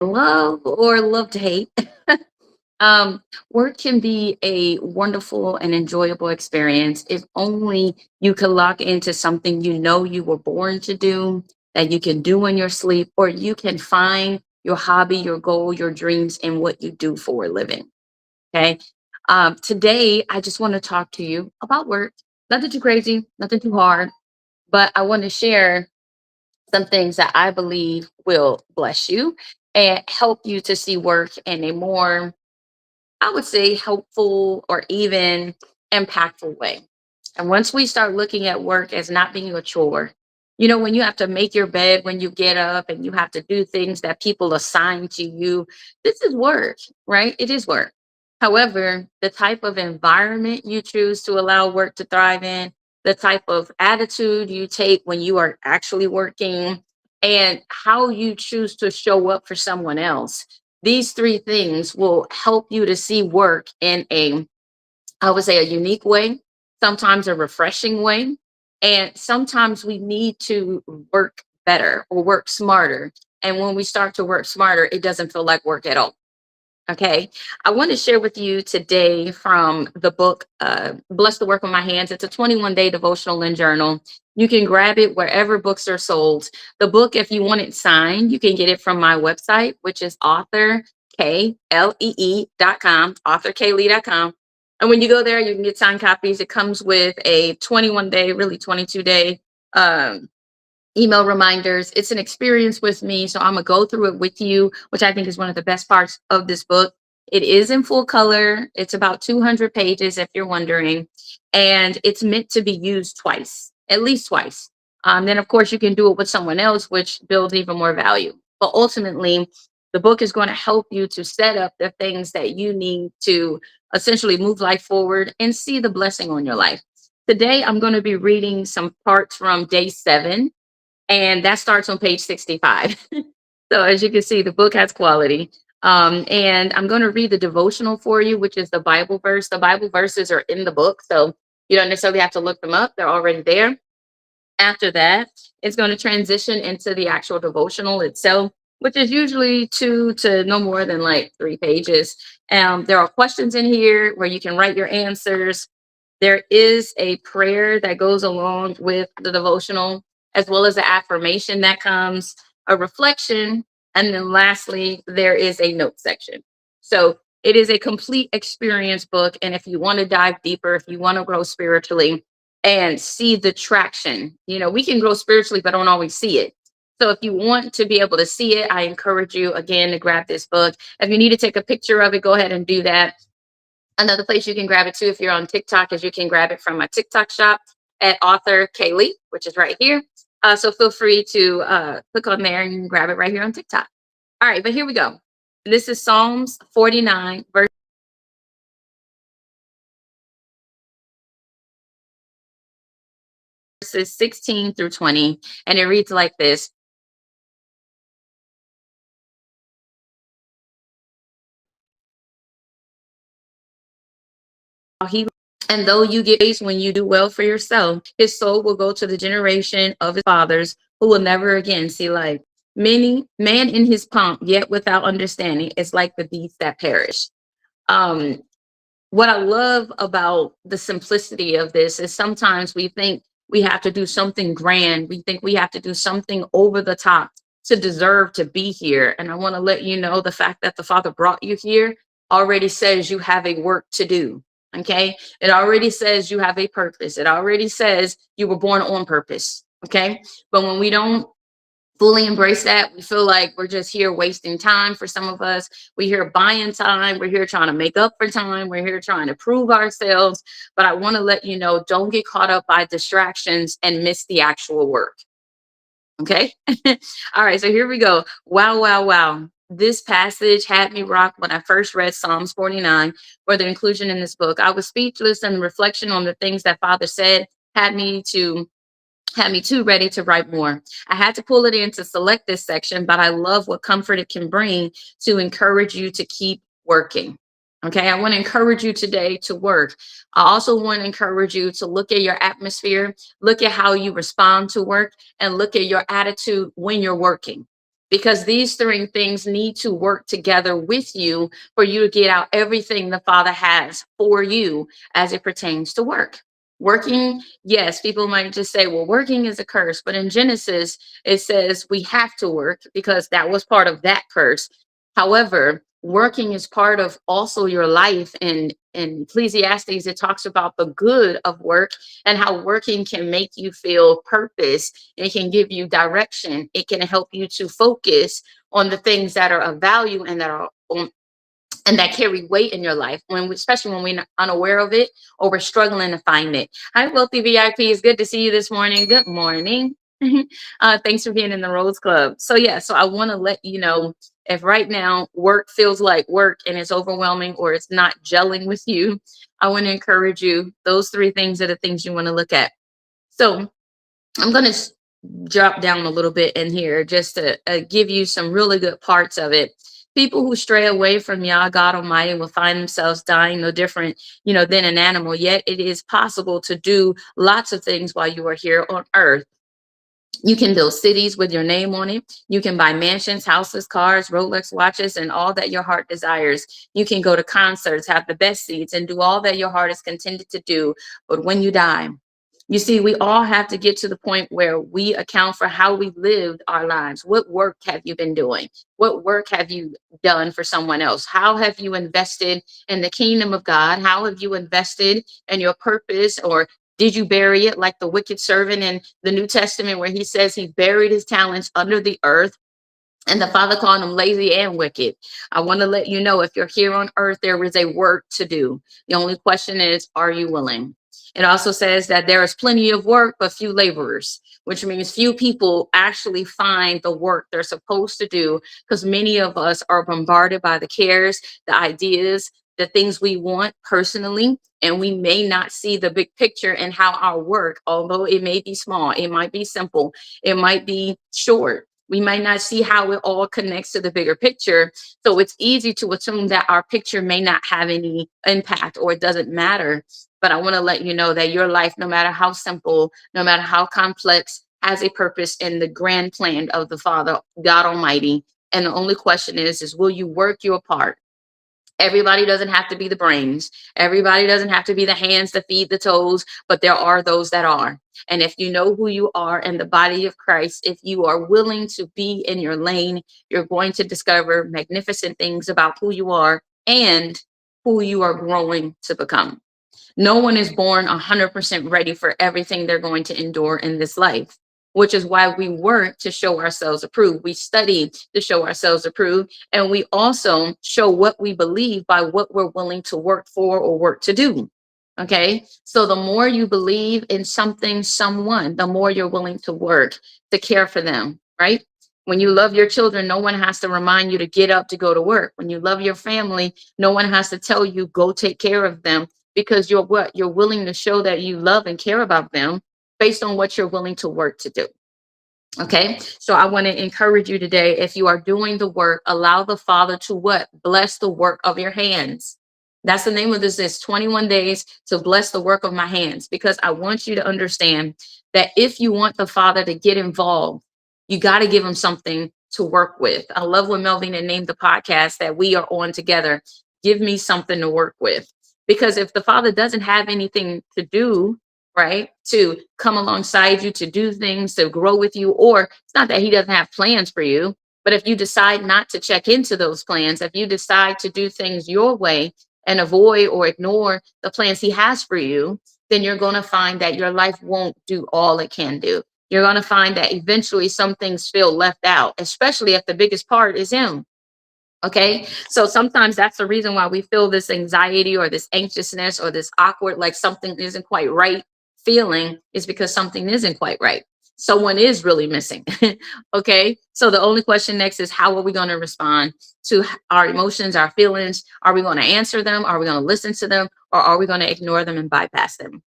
Love or love to hate. Work can be a wonderful and enjoyable experience if only you can lock into something you know you were born to do, that you can do in your sleep, or you can find your hobby, your goal, your dreams in what you do for a living. Okay. Today, I just want to talk to you about work. Nothing too crazy, nothing too hard, but I want to share some things that I believe will bless you and help you to see work in a more, I would say, helpful or even impactful way. And once we start looking at work as not being a chore, when you have to make your bed when you get up and you have to do things that people assign to you, this is work, right? It is work. However, the type of environment you choose to allow work to thrive in, the type of attitude you take when you are actually working, and how you choose to show up for someone else, these three things will help you to see work in a, I would say, a unique way, sometimes a refreshing way. And sometimes we need to work better or work smarter. And when we start to work smarter, it doesn't feel like work at all. Okay. I want to share with you today from the book, Bless the Work of My Hands. It's a 21-day devotional and journal. You can grab it wherever books are sold. The book, if you want it signed, you can get it from my website, which is authorklee.com, authorklee.com. And when you go there, you can get signed copies. It comes with a 21-day, really 22-day um, email reminders. It's an experience with me. So I'm going to go through it with you, which I think is one of the best parts of this book. It is in full color. It's about 200 pages, if you're wondering. And it's meant to be used twice, at least twice. Then, of course, you can do it with someone else, which builds even more value. But ultimately, the book is going to help you to set up the things that you need to essentially move life forward and see the blessing on your life. Today, I'm going to be reading some parts from day 7, and that starts on page 65. So as you can see, the book has quality. And I'm going to read the devotional for you, which is the Bible verse. The Bible verses are in the book, so you don't necessarily have to look them up. They're already there. After that, it's going to transition into the actual devotional itself, which is usually 2 to no more than like 3 pages. There are questions in here where you can write your answers. There is a prayer that goes along with the devotional, as well as the affirmation that comes, a reflection, and then lastly, there is a note section. So it is a complete experience book. And if you want to dive deeper, if you want to grow spiritually and see the traction, we can grow spiritually, but don't always see it. So if you want to be able to see it, I encourage you again to grab this book. If you need to take a picture of it, go ahead and do that. Another place you can grab it too, if you're on TikTok, is you can grab it from my TikTok shop at author Kaylee, which is right here. So feel free to click on there and you can grab it right here on TikTok. All right, but here we go. This is Psalms 49, verses 16 through 20. And it reads like this. He and though you get praise when you do well for yourself, his soul will go to the generation of his fathers who will never again see life. Many man in his pomp, yet without understanding, is like the beasts that perish. Um, what I love about the simplicity of this is sometimes we think we have to do something grand. We think we have to do something over the top to deserve to be here. And I want to let you know the fact that the Father brought you here already says you have a work to do. Okay. It already says you have a purpose. It already says you were born on purpose. Okay. But when we don't fully embrace that, we feel like we're just here wasting time. For some of us, we're here buying time, we're here trying to make up for time, we're here trying to prove ourselves. But I want to let you know, don't get caught up by distractions and miss the actual work. Okay. All right, so here we go. Wow, wow, wow. This passage had me rocked when I first read Psalms 49 for the inclusion in this book. I was speechless, and reflection on the things that Father said had me too ready to write more. I had to pull it in to select this section, but I love what comfort it can bring to encourage you to keep working. Okay, I want to encourage you today to work. I also want to encourage you to look at your atmosphere, look at how you respond to work, and look at your attitude when you're working. because these three things need to work together with you for you to get out everything the Father has for you as it pertains to work. Working, yes, people might just say, well, working is a curse. But in Genesis, it says we have to work because that was part of that curse. However, working is part of also your life. And in Ecclesiastes, it talks about the good of work and how working can make you feel purpose. It can give you direction. It can help you to focus on the things that are of value and that are and that carry weight in your life, when especially when we're unaware of it or we're struggling to find it. Hi, Wealthy VIP. It's good to see you this morning. Good morning. Thanks for being in the Rose Club. So yeah, so I want to let you know, if right now work feels like work and it's overwhelming or it's not gelling with you, I want to encourage you. Those three things are the things you want to look at. So I'm going to drop down a little bit in here just to give you some really good parts of it. People who stray away from Yah, God Almighty, will find themselves dying no different, than an animal. Yet it is possible to do lots of things while you are here on earth. You can build cities with your name on it. You can buy mansions, houses, cars, Rolex watches, and all that your heart desires. You can go to concerts, have the best seats, and do all that your heart is contented to do. But when you die, you see, we all have to get to the point where we account for how we lived our lives. What work have you been doing? What work have you done for someone else? How have you invested in the kingdom of God? How have you invested in your purpose? Or did you bury it like the wicked servant in the New Testament, where he says he buried his talents under the earth? And the Father called him lazy and wicked. I want to let you know, if you're here on earth, there is a work to do. The only question is, are you willing? It also says that there is plenty of work, but few laborers, which means few people actually find the work they're supposed to do, because many of us are bombarded by the cares, the ideas, the things we want personally, and we may not see the big picture and how our work, although it may be small, it might be simple, it might be short, we might not see how it all connects to the bigger picture. So it's easy to assume that our picture may not have any impact or it doesn't matter. But I want to let you know that your life, no matter how simple, no matter how complex, has a purpose in the grand plan of the Father, God Almighty. And the only question is will you work your part? Everybody doesn't have to be the brains. Everybody doesn't have to be the hands, the feet, the toes, but there are those that are. And if you know who you are in the body of Christ, if you are willing to be in your lane, you're going to discover magnificent things about who you are and who you are growing to become. No one is born 100% ready for everything they're going to endure in this life, which is why we work to show ourselves approved. We study to show ourselves approved, and we also show what we believe by what we're willing to work for or work to do. Okay, so the more you believe in something, someone, the more you're willing to work to care for them, right? When you love your children, no one has to remind you to get up to go to work. When you love your family, no one has to tell you go take care of them, because you're willing to show that you love and care about them based on what you're willing to work to do. Okay, so I want to encourage you today, if you are doing the work, allow the Father to what? Bless the work of your hands. That's the name of this 21 days to bless the work of my hands, because I want you to understand that if you want the Father to get involved, you got to give him something to work with. I love when Melvin had named the podcast that we are on together. Give me something to work with. Because if the Father doesn't have anything to do, right, to come alongside you, to do things, to grow with you, or it's not that he doesn't have plans for you, but if you decide not to check into those plans, if you decide to do things your way and avoid or ignore the plans he has for you, then you're going to find that your life won't do all it can do. You're going to find that eventually some things feel left out, especially if the biggest part is him. Okay, so sometimes that's the reason why we feel this anxiety or this anxiousness or this awkward, like something isn't quite right feeling, is because something isn't quite right. Someone is really missing. Okay, so the only question next is, how are we going to respond to our emotions, our feelings? Are we going to answer them? Are we going to listen to them? Or are we going to ignore them and bypass them?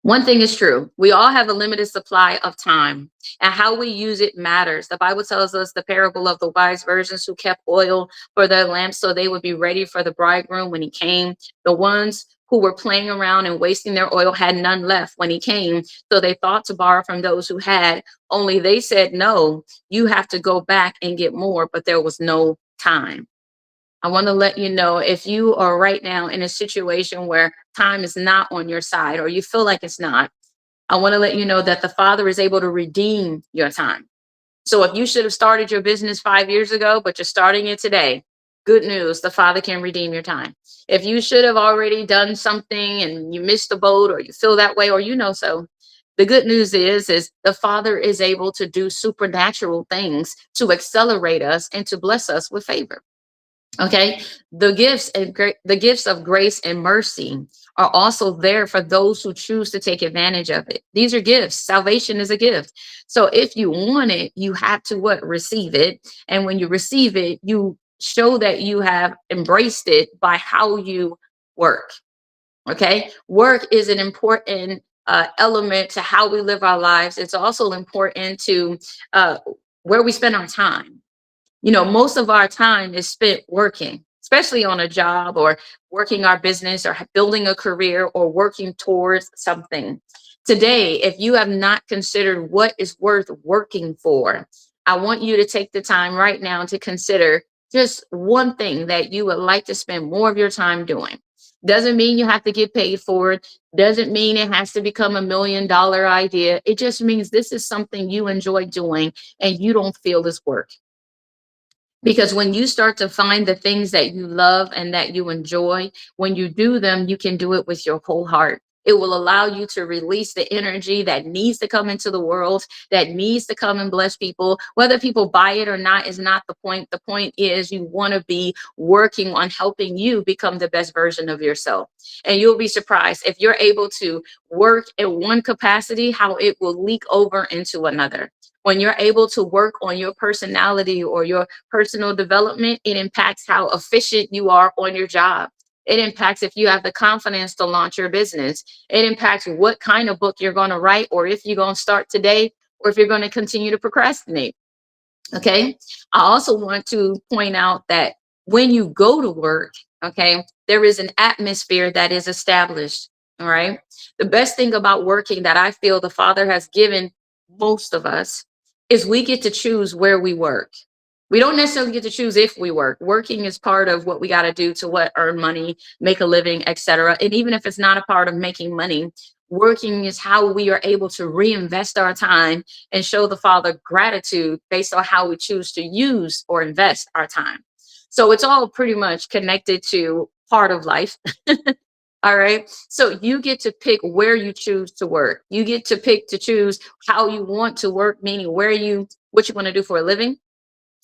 One thing is true. We all have a limited supply of time, and how we use it matters. The Bible tells us the parable of the wise virgins who kept oil for their lamps so they would be ready for the bridegroom when he came. The ones who were playing around and wasting their oil had none left when he came, so they thought to borrow from those who had, only they said, "No, you have to go back and get more," but there was no time. I want to let you know, if you are right now in a situation where time is not on your side or you feel like it's not, I want to let you know that the Father is able to redeem your time. So if you should have started your business 5 years ago, but you're starting it today, good news, the Father can redeem your time. If you should have already done something and you missed the boat or you feel that way or so, the good news is the Father is able to do supernatural things to accelerate us and to bless us with favor. Okay, the gifts of grace and mercy are also there for those who choose to take advantage of it. These are gifts. Salvation is a gift. So if you want it, you have to what? Receive it. And when you receive it, you show that you have embraced it by how you work. Okay, work is an important element to how we live our lives. It's also important to uh, where we spend our time. Most of our time is spent working, especially on a job or working our business or building a career or working towards something. Today, if you have not considered what is worth working for, I want you to take the time right now to consider just one thing that you would like to spend more of your time doing. Doesn't mean you have to get paid for it. Doesn't mean it has to become $1 million idea. It just means this is something you enjoy doing and you don't feel this work. Because when you start to find the things that you love and that you enjoy, when you do them, you can do it with your whole heart. It will allow you to release the energy that needs to come into the world, that needs to come and bless people. Whether people buy it or not is not the point. The point is you want to be working on helping you become the best version of yourself. And you'll be surprised if you're able to work in one capacity, how it will leak over into another. When you're able to work on your personality or your personal development, it impacts how efficient you are on your job. It impacts if you have the confidence to launch your business. It impacts what kind of book you're going to write, or if you're going to start today, or if you're going to continue to procrastinate. Okay. I also want to point out that when you go to work, okay, there is an atmosphere that is established. All right. The best thing about working that I feel the Father has given most of us is we get to choose where we work. We don't necessarily get to choose if we work. Working is part of what we got to do to what earn money, make a living, etc. And even if it's not a part of making money, working is how we are able to reinvest our time and show the Father gratitude based on how we choose to use or invest our time. So it's all pretty much connected to part of life. All right. So you get to pick where you choose to work. You get to pick to choose how you want to work, meaning what you want to do for a living.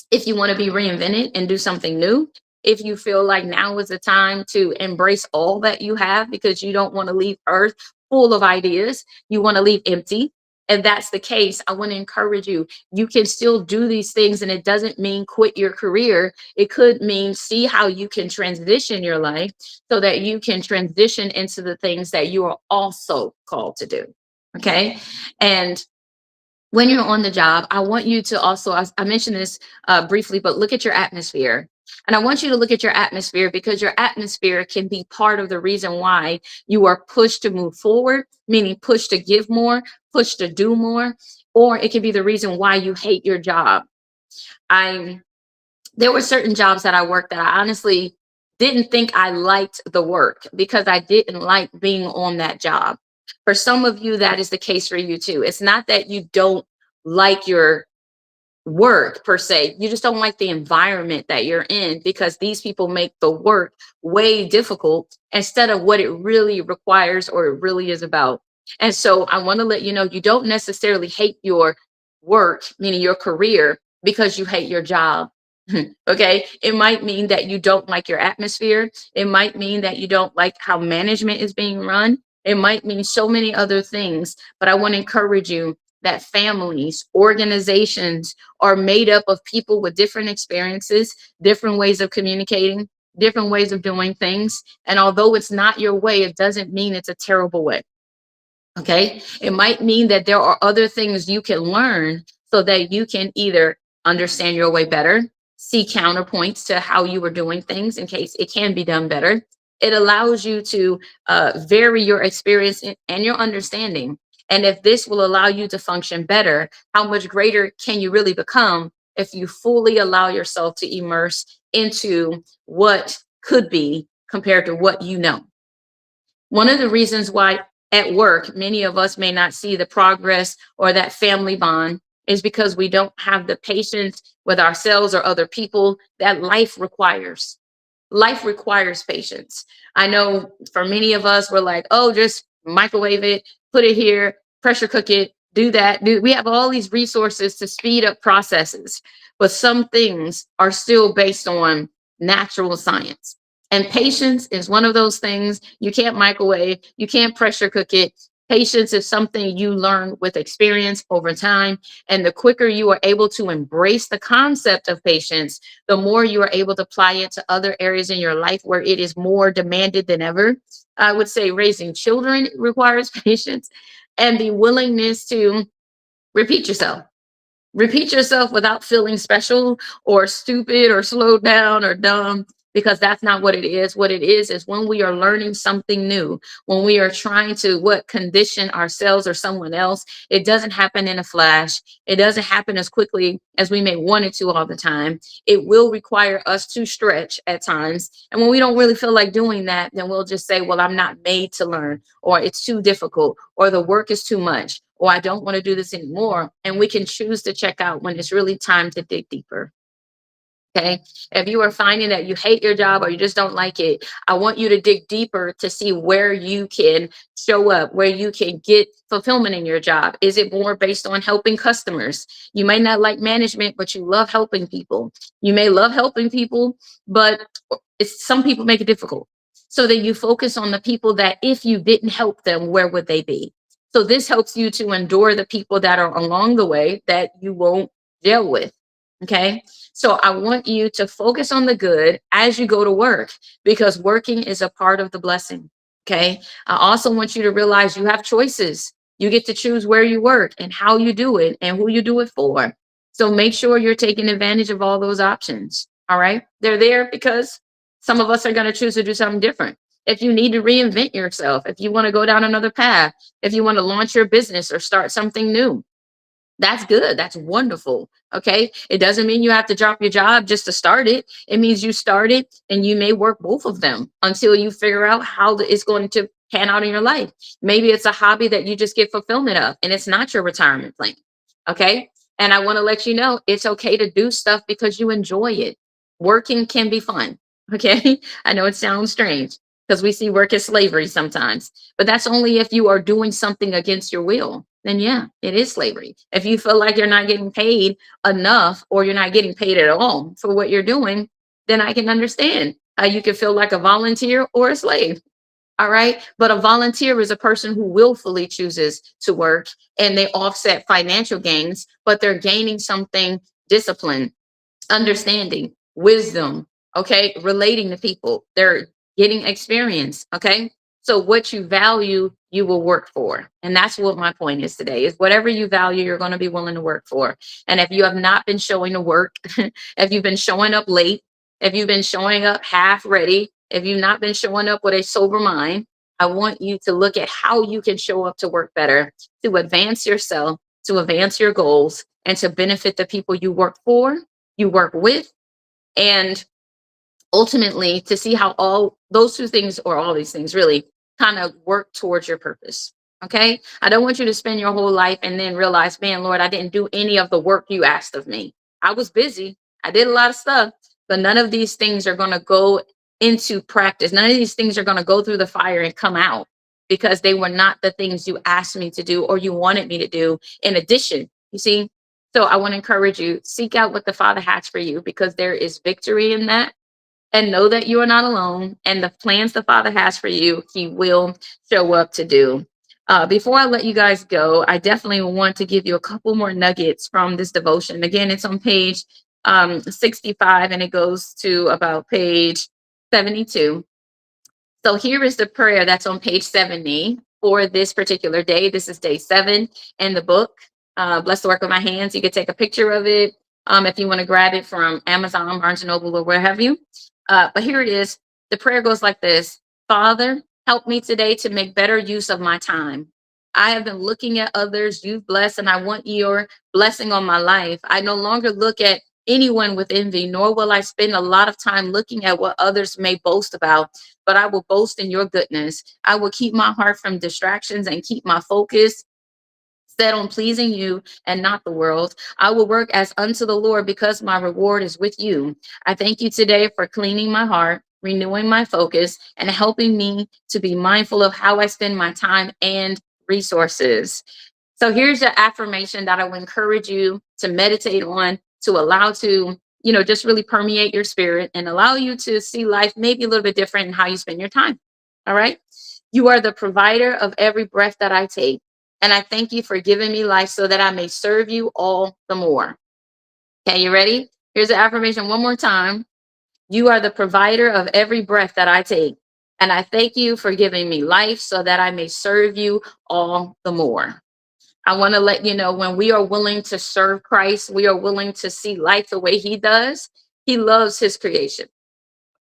If you want to be reinvented and do something new, if you feel like now is the time to embrace all that you have because you don't want to leave earth full of ideas, you want to leave empty. If that's the case, I want to encourage you. You can still do these things, and it doesn't mean quit your career. It could mean see how you can transition your life so that you can transition into the things that you are also called to do. Okay. And when you're on the job, I want you to also, I mentioned this briefly, but look at your atmosphere. And I want you to look at your atmosphere because your atmosphere can be part of the reason why you are pushed to move forward, meaning pushed to give more, pushed to do more, or it can be the reason why you hate your job. I There were certain jobs that I worked that I honestly didn't think I liked the work because I didn't like being on that job. For some of you, that is the case for you too. It's not that you don't like your work per se, you just don't like the environment that you're in because these people make the work way difficult instead of what it really requires or it really is about. And so I want to let you know you don't necessarily hate your work, meaning your career, because you hate your job. Okay. It might mean that you don't like your atmosphere. It might mean that you don't like how management is being run. It might mean so many other things. But I want to encourage you that families, organizations are made up of people with different experiences, different ways of communicating, different ways of doing things. And although it's not your way, it doesn't mean it's a terrible way. Okay. It might mean that there are other things you can learn so that you can either understand your way better, see counterpoints to how you were doing things in case it can be done better. It allows you to vary your experience and your understanding. And if this will allow you to function better, how much greater can you really become if you fully allow yourself to immerse into what could be compared to what you know? One of the reasons why at work many of us may not see the progress or that family bond is because we don't have the patience with ourselves or other people that life requires. Life requires patience. I know for many of us, we're like, oh, just microwave it, put it here, pressure cook it, do that. We have all these resources to speed up processes, but some things are still based on natural science. And patience is one of those things you can't microwave, you can't pressure cook it. Patience is something you learn with experience over time. And the quicker you are able to embrace the concept of patience, the more you are able to apply it to other areas in your life where it is more demanded than ever. I would say raising children requires patience and the willingness to repeat yourself. Repeat yourself without feeling special or stupid or slowed down or dumb, because that's not what it is. What it is when we are learning something new, when we are trying to what condition ourselves or someone else, it doesn't happen in a flash. It doesn't happen as quickly as we may want it to all the time. It will require us to stretch at times. And when we don't really feel like doing that, then we'll just say, well, I'm not made to learn, or it's too difficult, or the work is too much, or I don't want to do this anymore. And we can choose to check out when it's really time to dig deeper. Okay. If you are finding that you hate your job or you just don't like it, I want you to dig deeper to see where you can show up, where you can get fulfillment in your job. Is it more based on helping customers? You may not like management, but you love helping people. You may love helping people, but some people make it difficult. So that you focus on the people that if you didn't help them, where would they be? So this helps you to endure the people that are along the way that you won't deal with. Okay. So I want you to focus on the good as you go to work, because working is a part of the blessing. Okay. I also want you to realize you have choices. You get to choose where you work and how you do it and who you do it for. So make sure you're taking advantage of all those options. All right. They're there because some of us are going to choose to do something different. If you need to reinvent yourself, if you want to go down another path, if you want to launch your business or start something new, that's good. That's wonderful. Okay. It doesn't mean you have to drop your job just to start it. It means you start it and you may work both of them until you figure out how it's going to pan out in your life. Maybe it's a hobby that you just get fulfillment of and it's not your retirement plan. Okay. And I want to let you know it's okay to do stuff because you enjoy it. Working can be fun. Okay. I know it sounds strange because we see work as slavery sometimes, but that's only if you are doing something against your will. Then yeah, it is slavery. If you feel like you're not getting paid enough or you're not getting paid at all for what you're doing, then I can understand how you can feel like a volunteer or a slave. All right. But a volunteer is a person who willfully chooses to work and they offset financial gains, but they're gaining something: discipline, understanding, wisdom, okay, relating to people. They're getting experience, okay? So what you value, you will work for. And that's what my point is today: is whatever you value, you're going to be willing to work for. And if you have not been showing to work, if you've been showing up late, if you've been showing up half ready, if you've not been showing up with a sober mind, I want you to look at how you can show up to work better, to advance yourself, to advance your goals, and to benefit the people you work for, you work with, and ultimately to see how all those two things, or all these things really, kind of work towards your purpose. Okay. I don't want you to spend your whole life and then realize, man, Lord, I didn't do any of the work you asked of me. I was busy. I did a lot of stuff, but none of these things are going to go into practice. None of these things are going to go through the fire and come out because they were not the things you asked me to do or you wanted me to do in addition. You see? So I want to encourage you, seek out what the Father has for you, because there is victory in that. And know that you are not alone. And the plans the Father has for you, He will show up to do. Before I let you guys go, I definitely want to give you a couple more nuggets from this devotion. Again, it's on page 65 and it goes to about page 72. So here is the prayer that's on page 70. for this particular day. This is day 7 in the book. Bless the work of my hands. You can take a picture of it if you want to grab it from Amazon, Barnes and Noble, or where have you. But here it is. The prayer goes like this: Father, help me today to make better use of my time. I have been looking at others you've blessed, and I want your blessing on my life. I no longer look at anyone with envy, nor will I spend a lot of time looking at what others may boast about, but I will boast in your goodness. I will keep my heart from distractions and keep my focus set on pleasing you and not the world. I will work as unto the Lord because my reward is with you. I thank you today for cleaning my heart, renewing my focus, and helping me to be mindful of how I spend my time and resources. So here's the affirmation that I would encourage you to meditate on, to allow to, just really permeate your spirit and allow you to see life maybe a little bit different in how you spend your time. All right. You are the provider of every breath that I take. And I thank you for giving me life so that I may serve you all the more. Okay, you ready? Here's the affirmation one more time. You are the provider of every breath that I take. And I thank you for giving me life so that I may serve you all the more. I want to let you know, when we are willing to serve Christ, we are willing to see life the way he does. He loves his creation,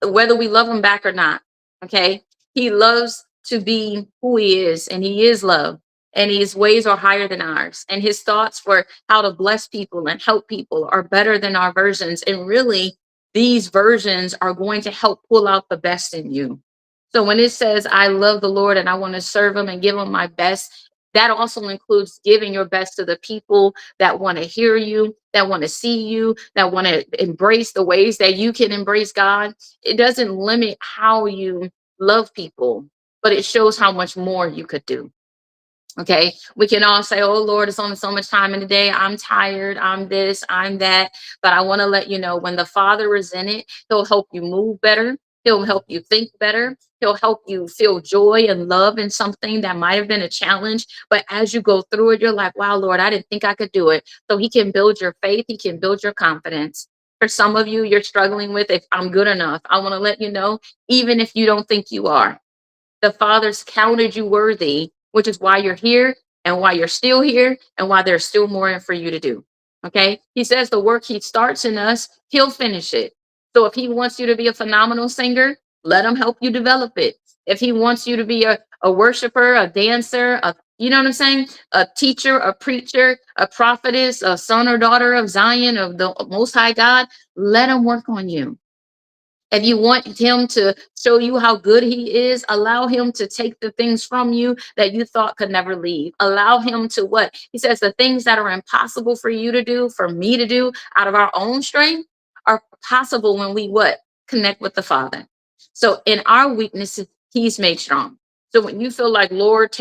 whether we love him back or not. Okay. He loves to be who he is, and he is love. And his ways are higher than ours. And his thoughts for how to bless people and help people are better than our versions. And really, these versions are going to help pull out the best in you. So when it says, I love the Lord and I want to serve him and give him my best, that also includes giving your best to the people that want to hear you, that want to see you, that want to embrace the ways that you can embrace God. It doesn't limit how you love people, but it shows how much more you could do. Okay, we can all say, oh Lord, it's only so much time in the day. I'm tired. I'm this, I'm that. But I want to let you know, when the Father is in it, he'll help you move better. He'll help you think better. He'll help you feel joy and love in something that might have been a challenge. But as you go through it, you're like, wow, Lord, I didn't think I could do it. So he can build your faith. He can build your confidence. For some of you, you're struggling with, if I'm good enough. I want to let you know, even if you don't think you are, the Father's counted you worthy, which is why you're here and why you're still here and why there's still more for you to do. Okay. He says the work he starts in us, he'll finish it. So if he wants you to be a phenomenal singer, let him help you develop it. If he wants you to be a worshiper, a dancer, you know what I'm saying? A teacher, a preacher, a prophetess, a son or daughter of Zion, of the Most High God, let him work on you. If you want him to show you how good he is, allow him to take the things from you that you thought could never leave. Allow him to what? He says the things that are impossible for you to do, for me to do out of our own strength, are possible when we what? Connect with the Father. So in our weaknesses, he's made strong. So when you feel like, Lord,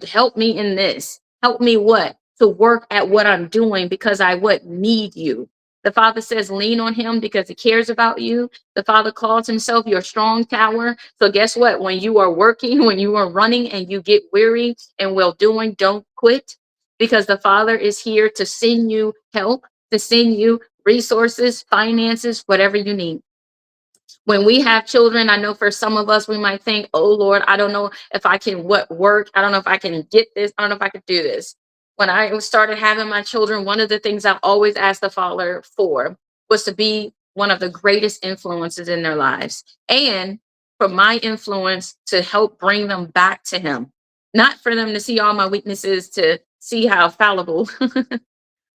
help me in this, help me what? To work at what I'm doing, because I need you. The Father says, lean on him because he cares about you. The Father calls himself your strong tower. So guess what? When you are working, when you are running and you get weary and well doing, don't quit, because the Father is here to send you help, to send you resources, finances, whatever you need. When we have children, I know for some of us, we might think, oh Lord, I don't know if I can work. I don't know if I can get this. I don't know if I could do this. When I started having my children, one of the things I always asked the Father for was to be one of the greatest influences in their lives, and for my influence to help bring them back to him, not for them to see all my weaknesses, to see how fallible,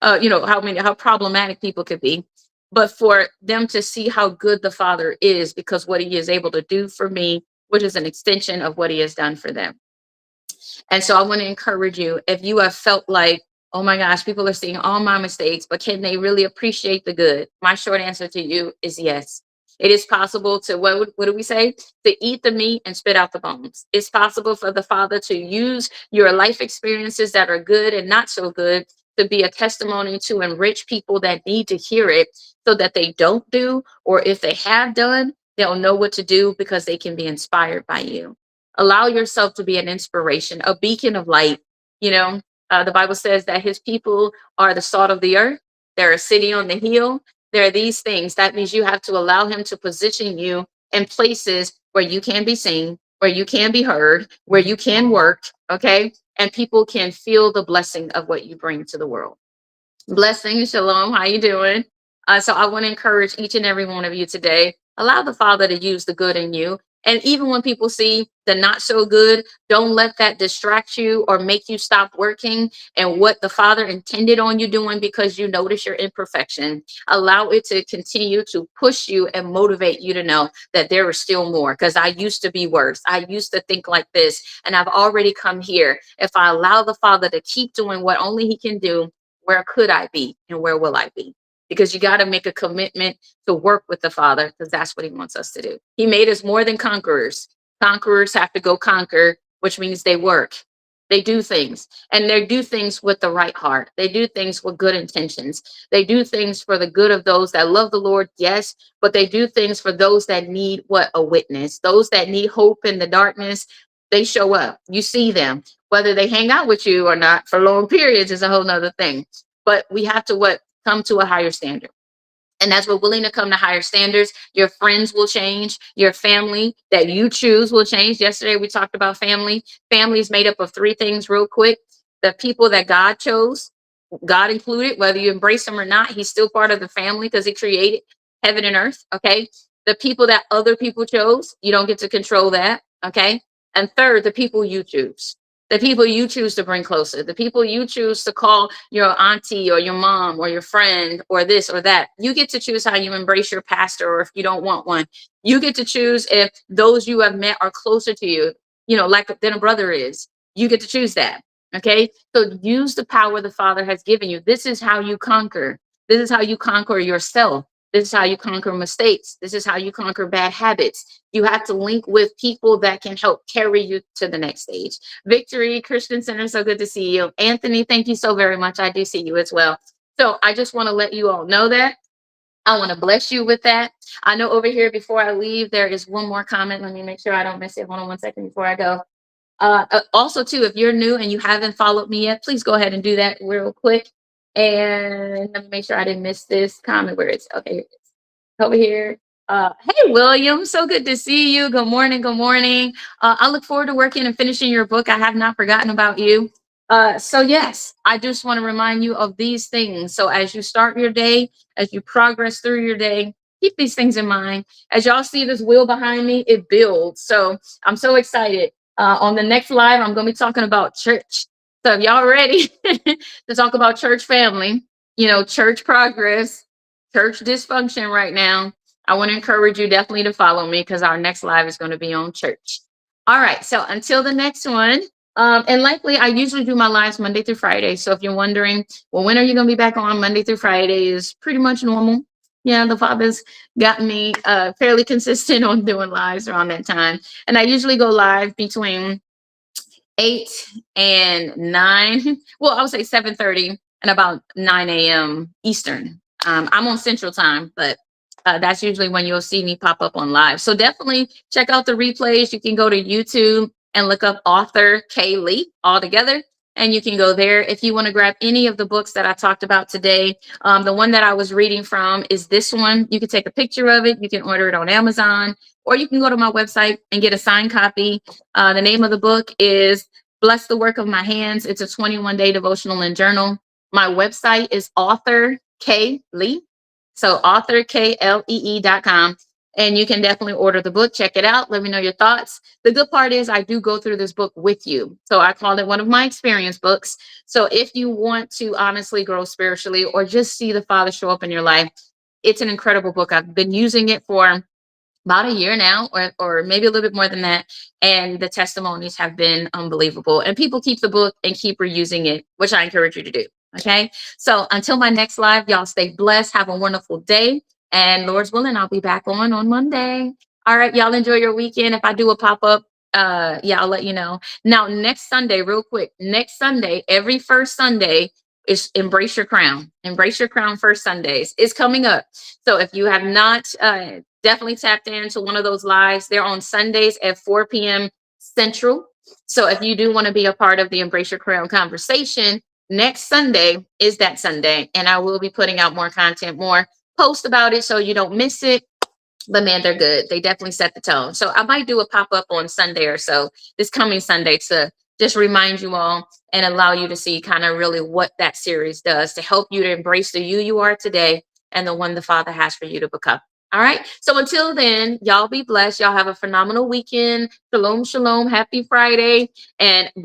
how problematic people could be, but for them to see how good the Father is, because what he is able to do for me, which is an extension of what he has done for them. And so I want to encourage you, if you have felt like, oh my gosh, people are seeing all my mistakes, but can they really appreciate the good? My short answer to you is yes. It is possible to, what do we say? To eat the meat and spit out the bones. It's possible for the Father to use your life experiences that are good and not so good to be a testimony to enrich people that need to hear it, so that they don't do, or if they have done, they'll know what to do because they can be inspired by you. Allow yourself to be an inspiration, a beacon of light. The Bible says that his people are the salt of the earth. They're a city on the hill. There are these things. That means you have to allow him to position you in places where you can be seen, where you can be heard, where you can work, okay? And people can feel the blessing of what you bring to the world. Blessings, shalom. How you doing? So I want to encourage each and every one of you today. Allow the Father to use the good in you. And even when people see the not so good, don't let that distract you or make you stop working and what the Father intended on you doing because you notice your imperfection. Allow it to continue to push you and motivate you to know that there is still more. Because I used to be worse. I used to think like this, and I've already come here. If I allow the Father to keep doing what only He can do, where could I be and where will I be? Because you got to make a commitment to work with the Father because that's what He wants us to do. He made us more than conquerors. Conquerors have to go conquer, which means they work. They do things, and they do things with the right heart. They do things with good intentions. They do things for the good of those that love the Lord, yes, but they do things for those that need what? A witness. Those that need hope in the darkness, they show up. You see them. Whether they hang out with you or not for long periods is a whole nother thing. But we have to what? Come to a higher standard. And as we're willing to come to higher standards, your friends will change. Your family that you choose will change. Yesterday, we talked about family. Family is made up of three things real quick. The people that God chose, God included, whether you embrace him or not, he's still part of the family because he created heaven and earth. Okay. The people that other people chose, you don't get to control that. Okay. And third, the people you choose. The people you choose to bring closer, the people you choose to call your auntie or your mom or your friend or this or that. You get to choose how you embrace your pastor, or if you don't want one, you get to choose if those you have met are closer to you, like than a brother is. You get to choose that. Okay. So use the power the Father has given you. This is how you conquer. This is how you conquer yourself. This is how you conquer mistakes. This is how you conquer bad habits. You have to link with people that can help carry you to the next stage. Victory Christian Center, so good to see you. Anthony, thank you so very much. I do see you as well. So I just want to let you all know that. I want to bless you with that. I know over here before I leave, there is one more comment. Let me make sure I don't miss it. Hold on one second before I go. Also, too, if you're new and you haven't followed me yet, please go ahead and do that real quick. And let me make sure I didn't miss this comment where it's okay. Over here. Hey, William, so good to see you. Good morning. Good morning. I look forward to working and finishing your book. I have not forgotten about you. So, yes, I just want to remind you of these things. So, as you start your day, as you progress through your day, keep these things in mind. As y'all see this wheel behind me, it builds. So, I'm so excited. On the next live, I'm going to be talking about church. So, if y'all ready to talk about church family, church progress, church dysfunction right now, I want to encourage you definitely to follow me because our next live is going to be on church. All right. So until the next one, and likely I usually do my lives Monday through Friday. So if you're wondering, well, when are you going to be back on? Monday through Friday is pretty much normal. Yeah, the Father's got me fairly consistent on doing lives around that time. And I usually go live between 8 and 9. Well, I would say 7:30 and about 9 a.m. Eastern. I'm on Central Time, but that's usually when you'll see me pop up on live. So definitely check out the replays. You can go to YouTube and look up author Kay Lee all together, and you can go there. If you want to grab any of the books that I talked about today, the one that I was reading from is this one. You can take a picture of it. You can order it on Amazon, or you can go to my website and get a signed copy. The name of the book is Bless the Work of My Hands. It's a 21-day devotional and journal. My website is author Kay Lee. So authorklee.com. And you can definitely order the book. Check it out. Let me know your thoughts. The good part is I do go through this book with you. So I call it one of my experience books. So if you want to honestly grow spiritually or just see the Father show up in your life, it's an incredible book. I've been using it for about a year now, or maybe a little bit more than that. And the testimonies have been unbelievable. And people keep the book and keep reusing it, which I encourage you to do. Okay. So until my next live, y'all stay blessed. Have a wonderful day. And Lord's willing, I'll be back on Monday. All right. Y'all enjoy your weekend. If I do a pop up, I'll let you know. Now, next Sunday, real quick, next Sunday, every first Sunday is Embrace Your Crown. Embrace Your Crown First Sundays is coming up. So if you have not definitely tapped into one of those lives, they're on Sundays at 4 p.m. Central. So if you do want to be a part of the Embrace Your Crown conversation, next Sunday is that Sunday. And I will be putting out more content, more posts about it so you don't miss it. But man, they're good. They definitely set the tone. So I might do a pop up on Sunday or so, this coming Sunday, to just remind you all and allow you to see kind of really what that series does to help you to embrace the you are today and the one the Father has for you to become. All right. So until then, y'all be blessed. Y'all have a phenomenal weekend. Shalom, shalom. Happy Friday. And